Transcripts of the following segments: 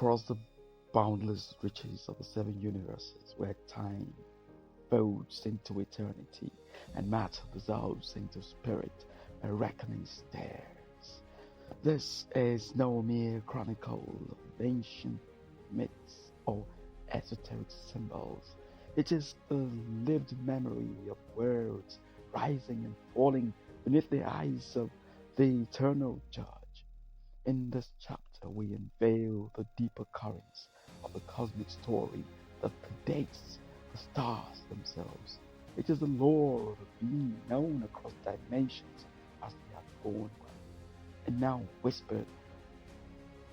across the boundless reaches of the seven universes where time folds into eternity and matter dissolves into spirit, a reckoning stares. This is no mere chronicle of ancient myths or esoteric symbols. It is the lived memory of worlds rising and falling beneath the eyes of the eternal judge. In this chapter, we unveil the deeper currents of the cosmic story that predates the stars themselves. It is the lore of a being known across dimensions as the Outborn One, and now whispered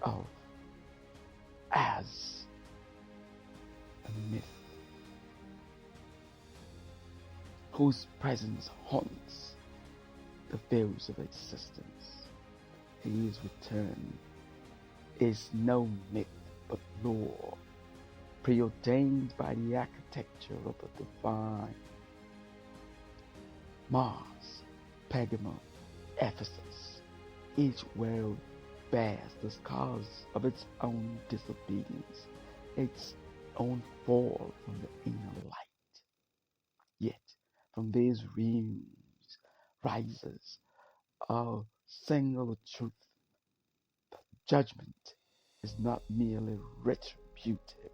of as a myth, whose presence haunts the veils of existence. His return is no myth but lore, preordained by the architecture of the divine. Mars, Pergamum, Ephesus, each world bears the scars of its own disobedience, its own fall from the inner light. Yet from these realms rises a single truth: that judgment is not merely retributive,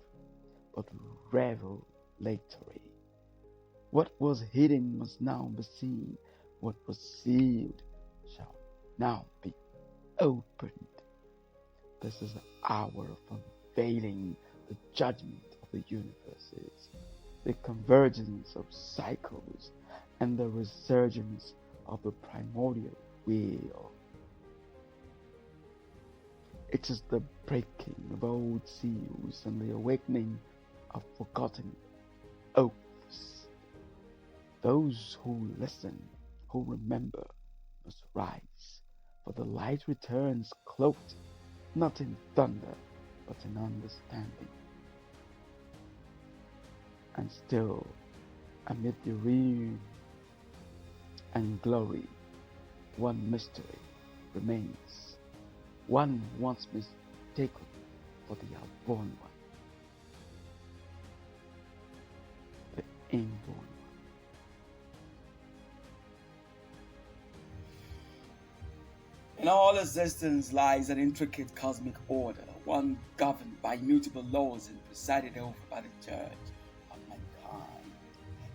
but revelatory. What was hidden must now be seen. What was sealed shall now be opened. This is the hour of unveiling the judgment of the universes, the convergence of cycles, and the resurgence of the primordial wheel. It is the breaking of old seals and the awakening of forgotten oaths. Those who listen, who remember, must rise, for the light returns cloaked not in thunder, but in understanding. And still, amid the realm and glory, one mystery remains, one once mistaken for the Outborn One, the Inborn One. In all existence lies an intricate cosmic order, one governed by immutable laws and presided over by the Judge of mankind.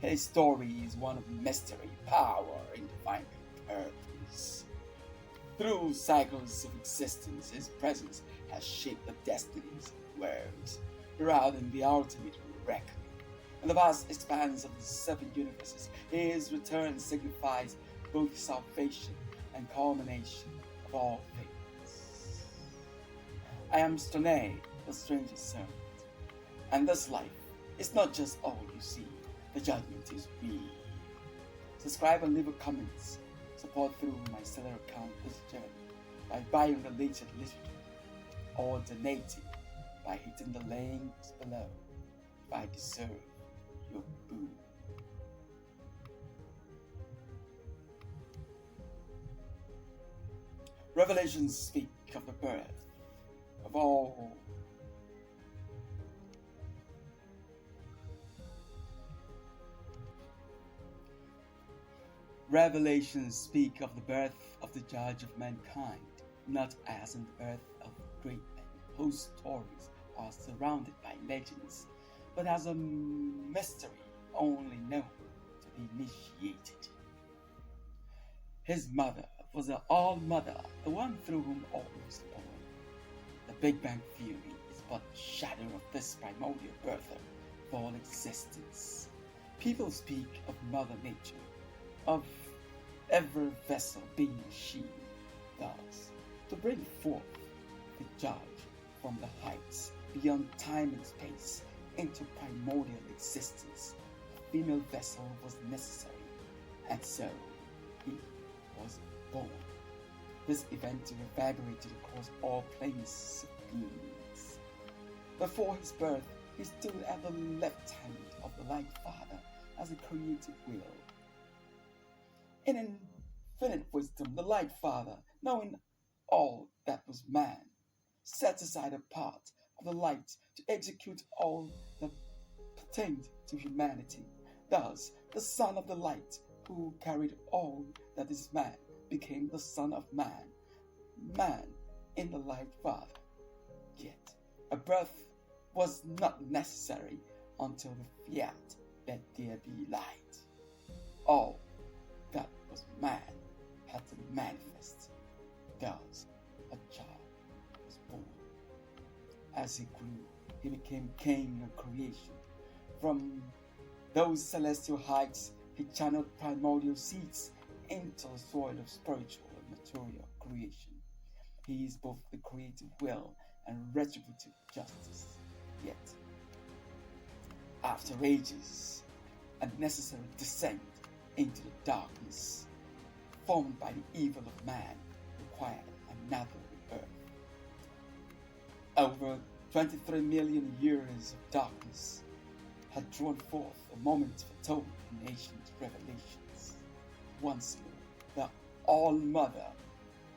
His story is one of mystery, power, and divine purpose. Through cycles of existence, his presence has shaped the destinies of worlds, heralding the ultimate reckoning. In the vast expanse of the seven universes, his return signifies both salvation and culmination of all things. I am Stone, the stranger's servant, and this life is not just all you see. The judgment is real. Subscribe and leave a comments. Support through my seller account this journey by buying the latest literature or donating by hitting the links below if I deserve your boo. Revelations speak of the birth of all. Revelations speak of the birth of the Judge of mankind, not as in the birth of great men whose stories are surrounded by legends, but as a mystery only known to the initiated. His mother was the All-Mother, the one through whom all was born. The Big Bang Theory is but a shadow of this primordial birther of all existence. People speak of Mother Nature, of every vessel being a she, thus to bring forth the Judge from the heights beyond time and space into primordial existence. A female vessel was necessary, and so he was born. This event reverberated across all planes of beings. Before his birth, he stood at the left hand of the Light Father as a creative will. In infinite wisdom, the Light Father, knowing all that was man, set aside a part of the light to execute all that pertained to humanity. Thus, the Son of the Light, who carried all that is man, became the Son of Man, man in the light Father. Yet, a birth was not necessary until the fiat, "Let there be light." All that was man had to manifest. Thus, a child was born. As he grew, he became king of creation. From those celestial heights, he channeled primordial seeds into the soil of spiritual and material creation. He is both the creative will and retributive justice. Yet, after ages, a necessary descent into the darkness formed by the evil of man required another rebirth. Over 23 million years of darkness had drawn forth a moment foretold in ancient revelations. Once more, the All-Mother,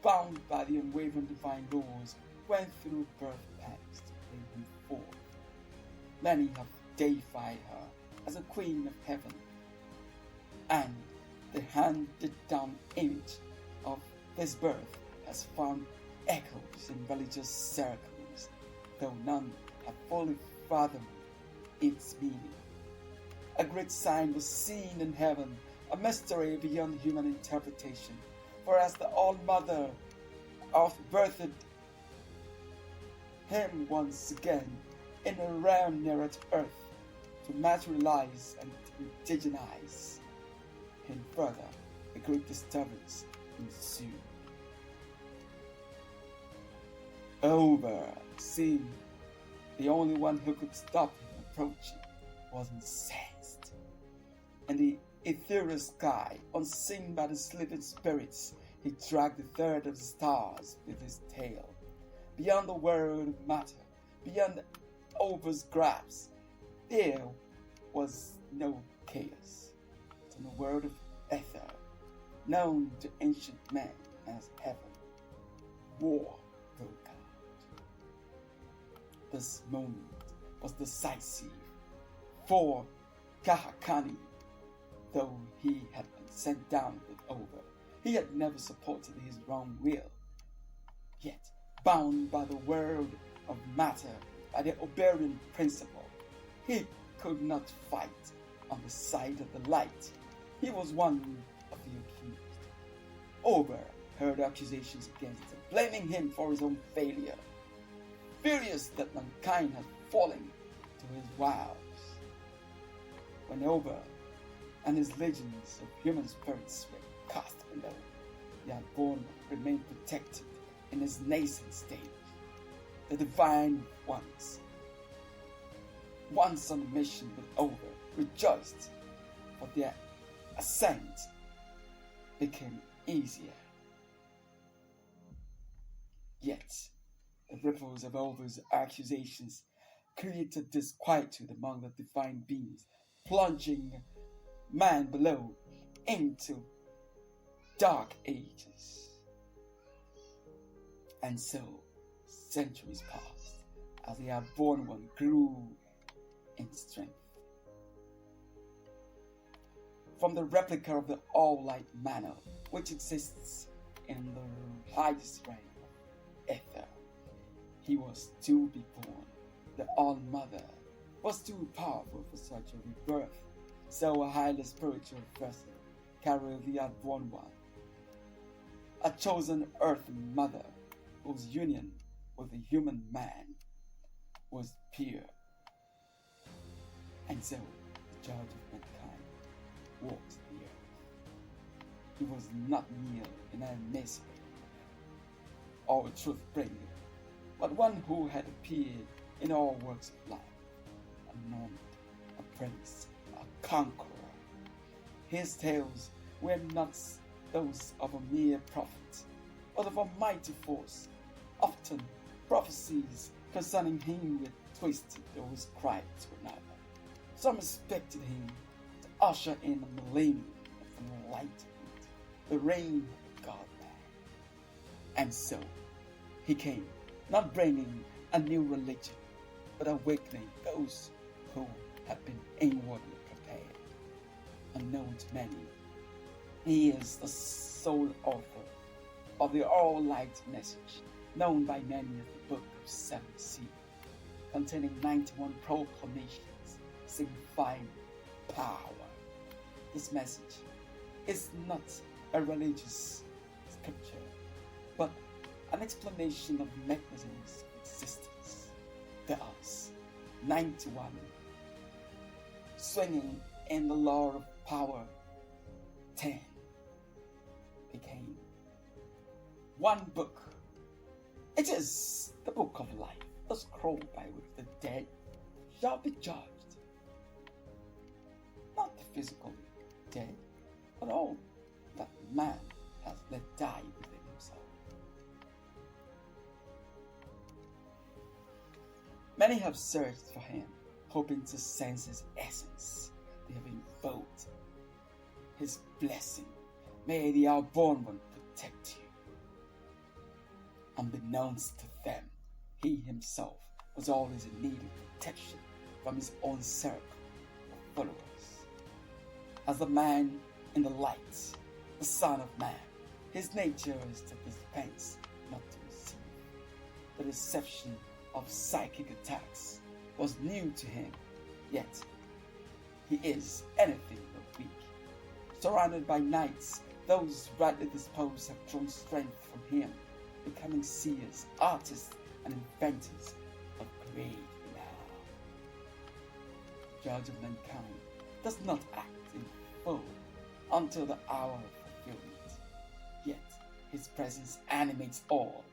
bound by the unwavering divine laws, went through birth pangs to bring him forth. Many have deified her as a queen of heaven, and the handed-down image of this birth has found echoes in religious circles, though none have fully fathomed its meaning. A great sign was seen in heaven, a mystery beyond human interpretation, for as the All-Mother birthed him once again in a realm nearer to earth, to materialize and indigenize him further, a great disturbance ensued. Over, seeing the only one who could stop him approaching, was incensed. In the ethereal sky, unseen by the sleeping spirits, he dragged the third of the stars with his tail. Beyond the world of matter, beyond Over's grasp, there was no chaos. In the world of ether, known to ancient men as heaven, war broke out. This moment was decisive, for Kahakani, though he had been sent down with Over, he had never supported his wrong will. Yet, bound by the world of matter, by the Oberian principle, he could not fight on the side of the light. He was one of the accused. Over heard accusations against him, blaming him for his own failure, furious that mankind had fallen to his wiles. When Over and his legions of human spirits were cast below, the Outborn remained protected in his nascent stage. The divine ones, once on a mission with Over, rejoiced, for their ascent became easier. Yet, the ripples of Over's accusations created disquietude among the divine beings, plunging man below into dark ages. And so, centuries passed as the Outborn One grew in strength. From the replica of the all-light manor, which exists in the highest rank of ether, he was to be born. The All-Mother was too powerful for such a rebirth, so a highly spiritual vessel carried the Outborn One, a chosen Earth Mother whose union with the human man was pure. And so the judge of mankind walked the earth. He was not mere in a misery or a truth bringer, but one who had appeared in all works of life, a nomad, a prince, a conqueror. His tales were not those of a mere prophet, but of a mighty force. Often prophecies concerning him were twisted or ascribed to another. Some expected him to usher in a millennium of enlightenment, the reign of God-man. And so he came, not bringing a new religion, but awakening those who have been inwardly prepared. Unknown to many, he is the sole author of the all-light message, known by many as the Book of Seven Seals, containing 91 proclamations signifying power. This message is not a religious scripture, but an explanation of mechanisms of existence. Thus, 91 swinging in the law of power, 10 became one book. It is the book of life, the scroll by which the dead shall be judged. Not the physically dead, but all that man has let die within himself. Many have searched for him, hoping to sense his essence. They have invoked his blessing. May the Outborn One protect you. Unbeknownst to them, he himself was always in need of protection from his own circle of followers. As the man in the light, the Son of Man, his nature is to dispense, not to receive. The deception of psychic attacks was new to him, yet he is anything but weak. Surrounded by knights, those rightly disposed have drawn strength from him, becoming seers, artists, and inventors of great renown. The Judge of mankind does not act in full until the hour of fulfillment, yet his presence animates all.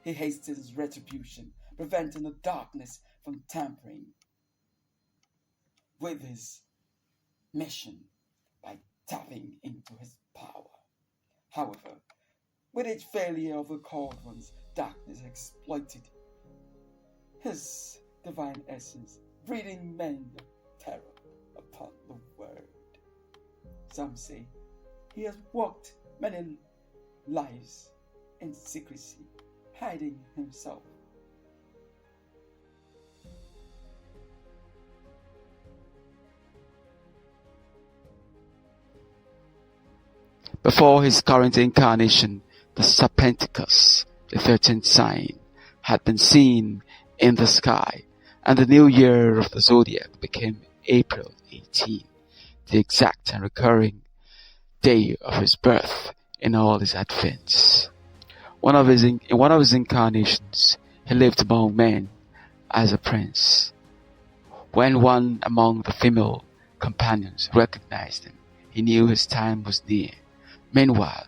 He hastens retribution, preventing the darkness from tampering with his mission by tapping into his power. However, with each failure of the called ones, darkness exploited his divine essence, breeding men of terror upon the world. Some say he has walked many lives in secrecy, hiding himself. Before his current incarnation, the Serpenticus, the 13th sign, had been seen in the sky, and the new year of the Zodiac became April 18, the exact and recurring day of his birth in all his advents. In one of his incarnations, he lived among men as a prince. When one among the female companions recognized him, he knew his time was near. Meanwhile,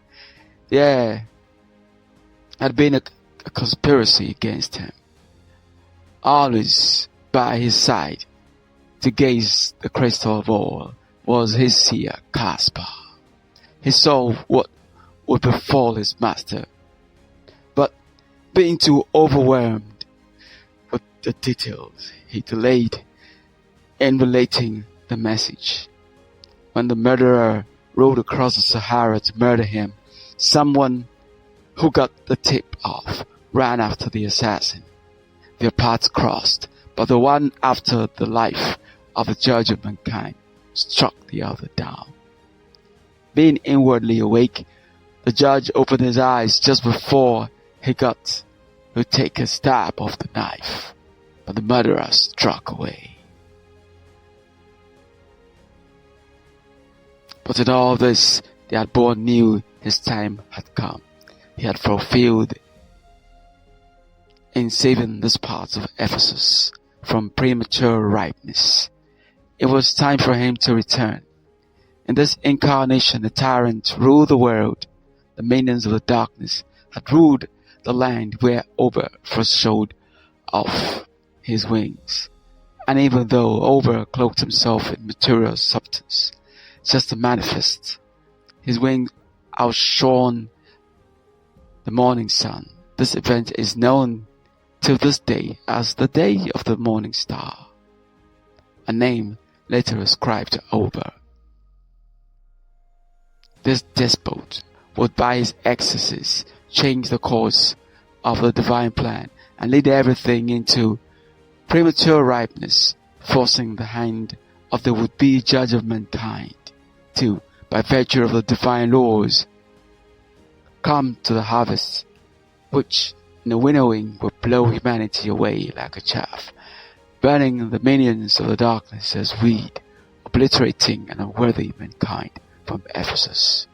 there had been a conspiracy against him. Always by his side, to gaze the crystal of all, was his seer Caspar. He saw what would befall his master, but being too overwhelmed with the details, he delayed in relating the message. When the murderer rode across the Sahara to murder him, someone who got the tip off ran after the assassin. Their paths crossed, but the one after the life of the Judge of mankind struck the other down. Being inwardly awake, the judge opened his eyes just before he got to take a stab of the knife, but the murderer struck away. But in all this, the Outborn knew his time had come. He had fulfilled in saving this part of Ephesus from premature ripeness. It was time for him to return. In this incarnation, the tyrant ruled the world. The minions of the darkness had ruled the land where Ober first showed off his wings. And even though Ober cloaked himself in material substance, just to manifest, his wings outshone the morning sun. This event is known to this day as the Day of the Morning Star, a name later ascribed to Ober. This despot would by his excesses change the course of the divine plan and lead everything into premature ripeness, forcing the hand of the would-be judge of mankind to, by virtue of the divine laws, come to the harvest, which in a winnowing will blow humanity away like a chaff, burning the minions of the darkness as weed, obliterating an unworthy mankind from Ephesus.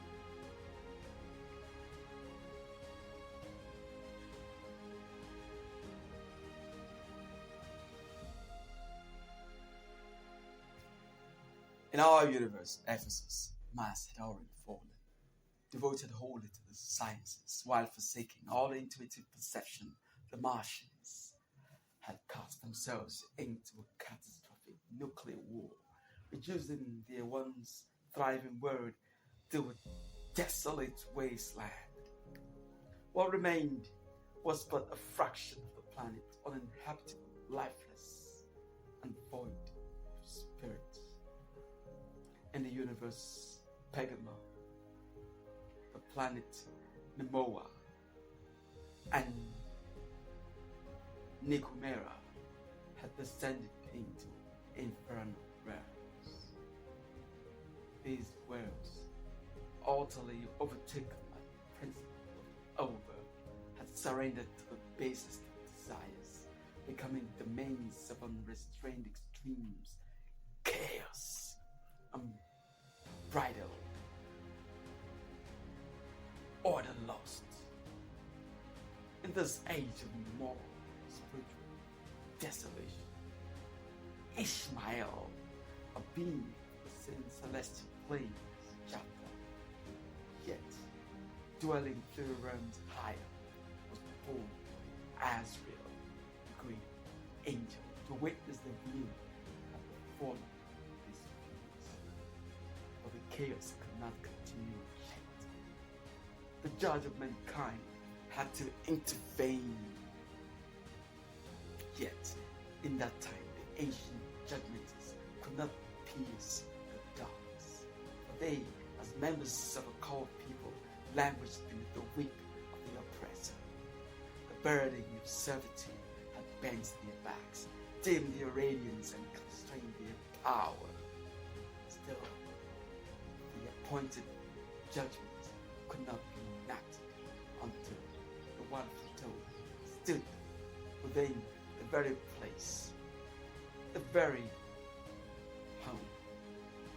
In our universe, Ephesus, mass had already fallen, devoted wholly to the sciences, while forsaking all intuitive perception. The Martians had cast themselves into a catastrophic nuclear war, reducing their once thriving world to a desolate wasteland. What remained was but a fraction of the planet, uninhabitable, lifeless, and void of spirit. In the universe, Pegama, the planet Nemoa, and Nicomera had descended into infernal realms. These worlds, utterly overtaken by the principle of overbirth, had surrendered to the basest of desires, becoming domains of unrestrained extremes, chaos, unbridled, order lost. In this age of moral, spiritual desolation, Ishmael, a being within celestial planes, chapter, yet dwelling 3 realms higher, was born Azrael, the great angel, to witness the view of the fallen. The chaos could not continue yet. The judge of mankind had to intervene. Yet, in that time, the ancient judgments could not pierce the darkness. For they, as members of a called people, languished beneath the whip of the oppressor. The burden of servitude had bent their backs, dimmed their radiance, and constrained their power. Still, the appointed judgment could not be enacted until the one foretold stood within the very place, the very home,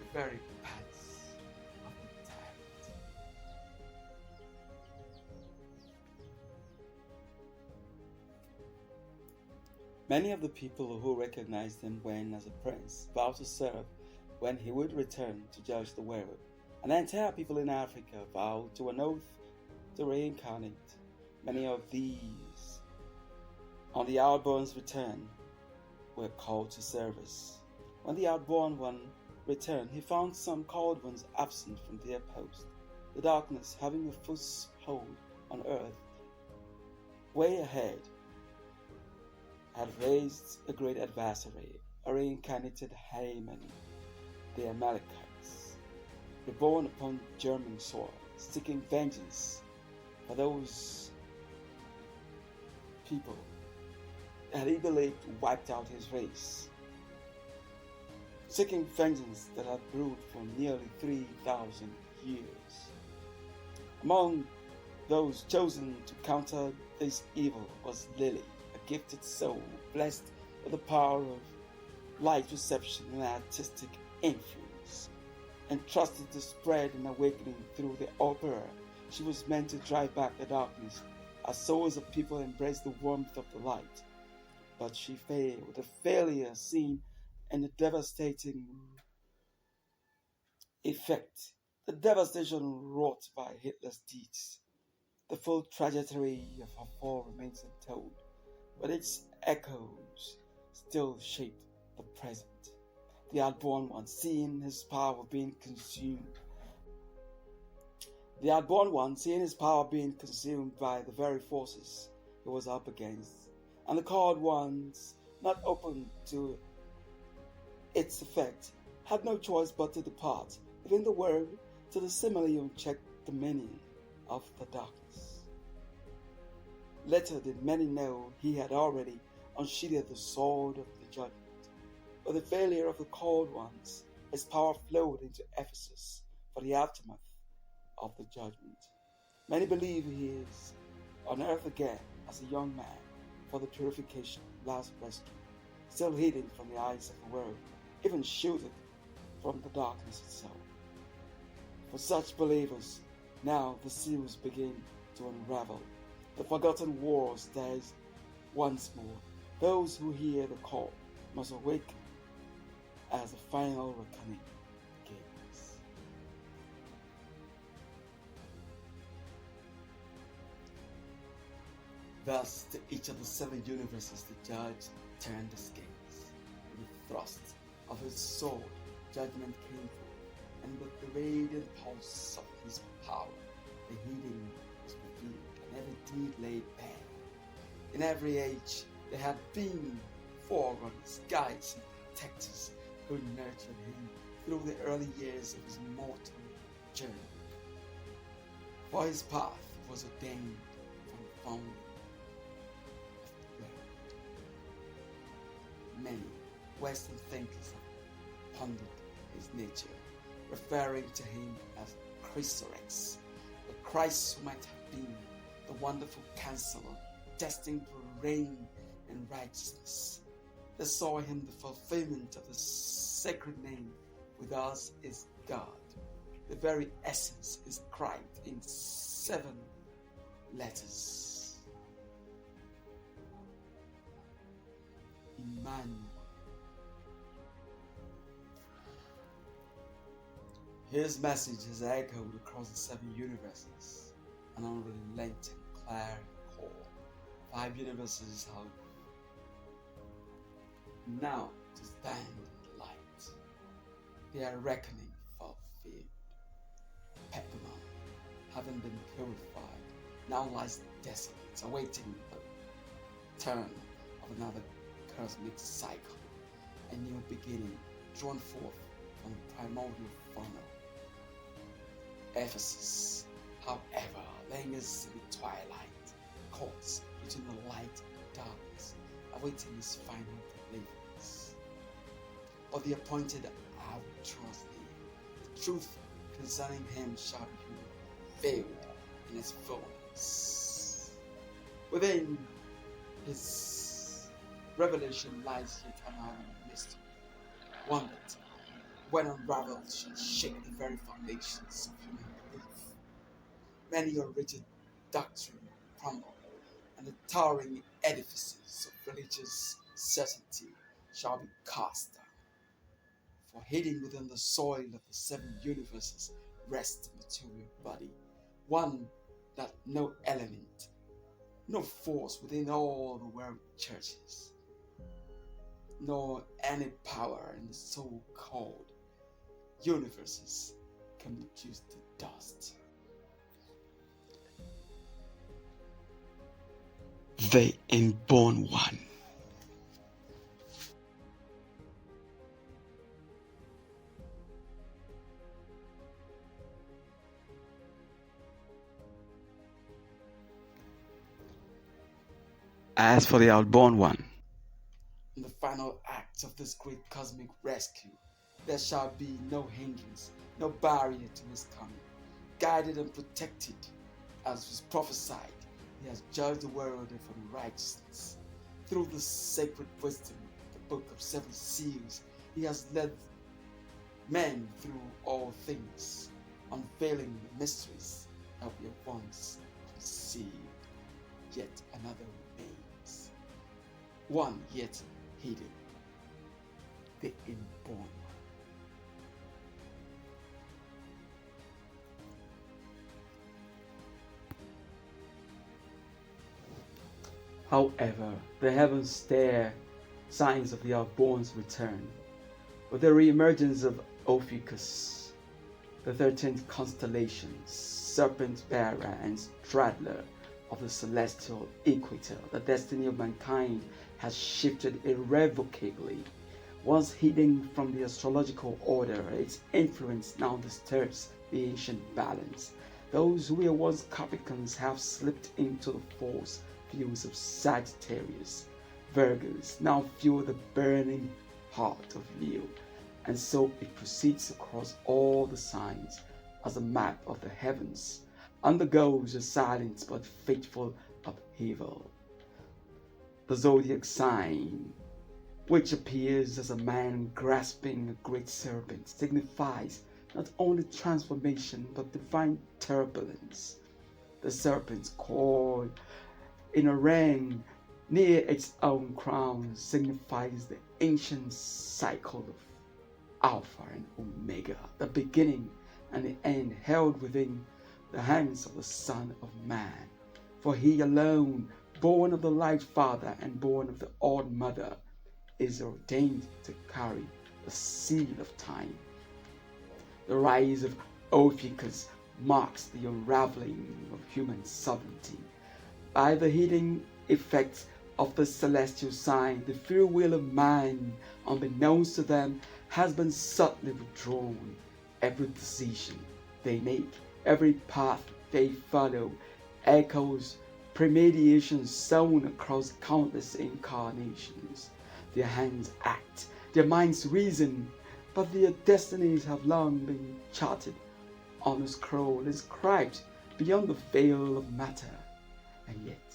the very paths of the tyrant. Many of the people who recognized him when as a prince vowed to serve when he would return to judge the world. An entire people in Africa vowed to an oath to reincarnate. Many of these, on the Outborn's return, were called to service. When the Outborn One returned, he found some called ones absent from their post. The darkness, having a foothold on earth, way ahead, had raised a great adversary, a reincarnated Haman, the Amalekites, reborn upon German soil, seeking vengeance for those people that he believed wiped out his race, seeking vengeance that had brewed for nearly 3,000 years. Among those chosen to counter this evil was Lily, a gifted soul blessed with the power of light perception and artistic influence, entrusted to spread an awakening through the opera. She was meant to drive back the darkness as souls of people embraced the warmth of the light. But she failed, a failure seen in the devastating effect, the devastation wrought by Hitler's deeds. The full trajectory of her fall remains untold, but its echoes still shape the present. The Outborn One, seeing his power being consumed by the very forces he was up against, and the called ones, not open to its effect, had no choice but to depart within the world to the seemingly unchecked dominion of the darkness. Little did many know he had already unsheathed the sword of the judgment. With the failure of the called ones, his power flowed into Ephesus for the aftermath of the judgment. Many believe he is on earth again as a young man for the purification, last rescue, still hidden from the eyes of the world, even shielded from the darkness itself. For such believers, now the seals begin to unravel. The forgotten wars days once more. Those who hear the call must awaken as the final reckoning begins. Thus, to each of the 7 universes, the judge turned the scales. With the thrust of his sword, judgment came forth, and with the radiant pulse of his power, the hidden was revealed, and every deed laid bare. In every age, there had been forerunners, guides, and protectors who nurtured him through the early years of his mortal journey. For his path was ordained from the founding of the world. Many Western thinkers have pondered his nature, referring to him as Christorex, the Christ who might have been the wonderful counselor, destined to reign in righteousness. They saw him the fulfillment of the sacred name, with us is God. The very essence is inscribed in 7 letters. Emmanuel. His message has echoed across the 7 universes, an unrelenting clarion call. 5 universes have now to stand in the light. They are reckoning fulfilled. Pergamum, having been purified, now lies desolate, awaiting the turn of another cosmic cycle, a new beginning drawn forth from the primordial funnel. Ephesus, however, lingers in the twilight, caught between the light and darkness, awaiting his final deliverance. But the appointed hour draws near. The truth concerning him shall be veiled in its fullness. Within his revelation lies yet another mystery, one that, when unraveled, shall shake the very foundations of human belief. Many a rigid doctrine crumble, and the towering edifices of religious certainty shall be cast down. For hidden within the soil of the 7 universes rests a material body, one that no element, no force within all the world churches, nor any power in the so-called universes can reduce to dust. The Inborn One. As for the Outborn One, in the final act of this great cosmic rescue, there shall be no hindrance, no barrier to his coming. Guided and protected, as was prophesied, he has judged the world of unrighteousness. Through the sacred wisdom of the book of 7 seals, he has led men through all things, unveiling the mysteries that were once concealed. Yet another remains, one yet hidden, the Inborn One. However, the heavens stare signs of the Outborn's return, with the re-emergence of Ophiuchus, the 13th constellations, serpent-bearer and straddler of the celestial equator. The destiny of mankind has shifted irrevocably. Once hidden from the astrological order, its influence now disturbs the ancient balance. Those who were once Capricorns have slipped into the force fields of Sagittarius. Virgos now fuel the burning heart of Leo, and so it proceeds across all the signs as a map of the heavens, undergoes a silent but fateful upheaval. The Zodiac sign, which appears as a man grasping a great serpent, signifies not only transformation but divine turbulence. The serpent's coil in a ring near its own crown signifies the ancient cycle of Alpha and Omega, the beginning and the end held within the hands of the Son of Man. For he alone, born of the Light Father and born of the Odd Mother, is ordained to carry the seal of time. The rise of Ophiuchus marks the unraveling of human sovereignty. By the hidden effects of the celestial sign, the free will of man, unbeknownst to them, has been subtly withdrawn. Every decision they make, every path they follow, echoes premeditations sown across countless incarnations. Their hands act, their minds reason, but their destinies have long been charted on a scroll inscribed beyond the veil of matter. And yet,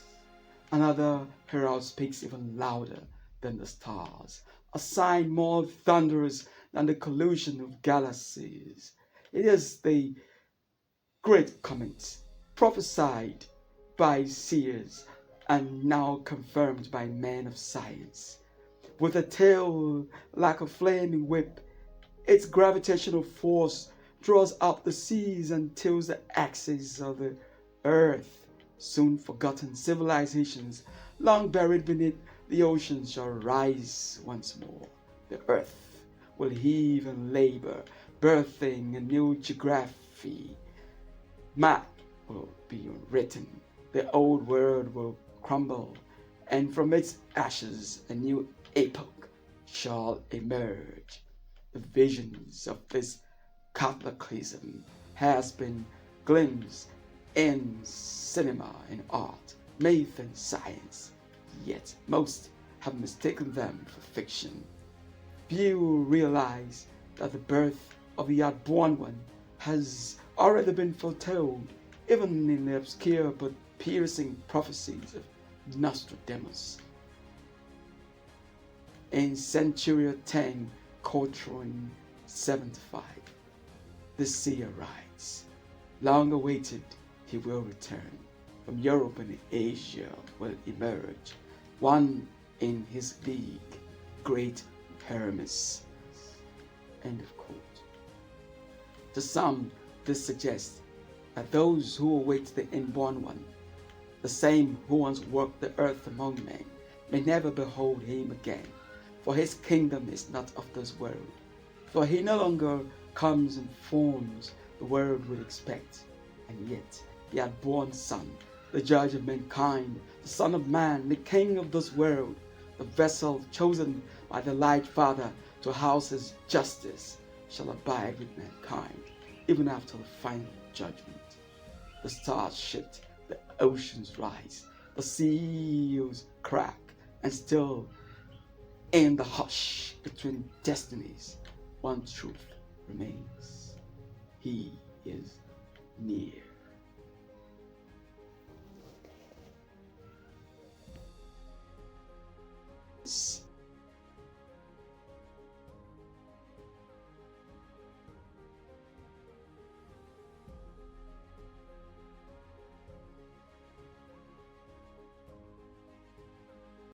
another herald speaks even louder than the stars, a sign more thunderous than the collision of galaxies. It is the Great Comet, prophesied by seers and now confirmed by men of science. With a tail like a flaming whip, its gravitational force draws up the seas and tilts the axis of the earth. Soon forgotten civilizations, long buried beneath the oceans, shall rise once more. The earth will heave and labor, birthing a new geography. Map will be written, the old world will crumble, and from its ashes a new epoch shall emerge. The visions of this cataclysm has been glimpsed in cinema and art, myth and science, yet most have mistaken them for fiction. Few realize that the birth of the Outborn One has already been foretold, even in the obscure but piercing prophecies of Nostradamus. In Century 10, Coltrane 75, the seer writes, long awaited, he will return. From Europe and Asia will emerge, one in his league, Great Hermes. End of quote. To some, this suggests that those who await the Inborn One, the same who once walked the earth among men, may never behold him again, for his kingdom is not of this world. For he no longer comes and forms the world would expect, and yet he had born Son, the judge of mankind, the Son of Man, the King of this world, the vessel chosen by the Light Father to house his justice, shall abide with mankind, even after the final judgment. The stars shift, the oceans rise, the seals crack, and still in the hush between destinies, one truth remains. He is near.